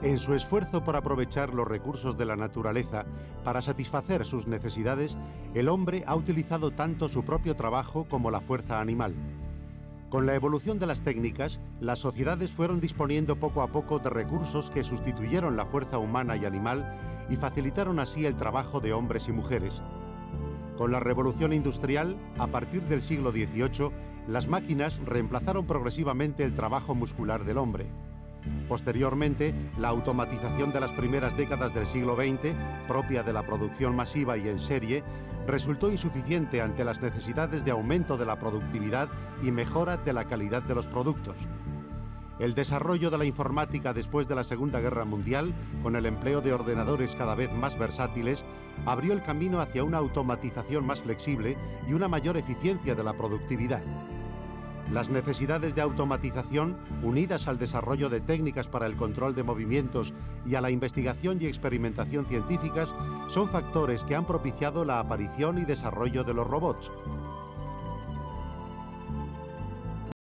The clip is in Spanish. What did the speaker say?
En su esfuerzo por aprovechar los recursos de la naturaleza para satisfacer sus necesidades, el hombre ha utilizado tanto su propio trabajo como la fuerza animal. Con la evolución de las técnicas, las sociedades fueron disponiendo poco a poco de recursos que sustituyeron la fuerza humana y animal y facilitaron así el trabajo de hombres y mujeres. Con la revolución industrial, a partir del siglo XVIII, las máquinas reemplazaron progresivamente el trabajo muscular del hombre. Posteriormente, la automatización de las primeras décadas del siglo XX, propia de la producción masiva y en serie, resultó insuficiente ante las necesidades de aumento de la productividad y mejora de la calidad de los productos. El desarrollo de la informática después de la Segunda Guerra Mundial, con el empleo de ordenadores cada vez más versátiles, abrió el camino hacia una automatización más flexible y una mayor eficiencia de la productividad. Las necesidades de automatización, unidas al desarrollo de técnicas para el control de movimientos y a la investigación y experimentación científicas, son factores que han propiciado la aparición y desarrollo de los robots.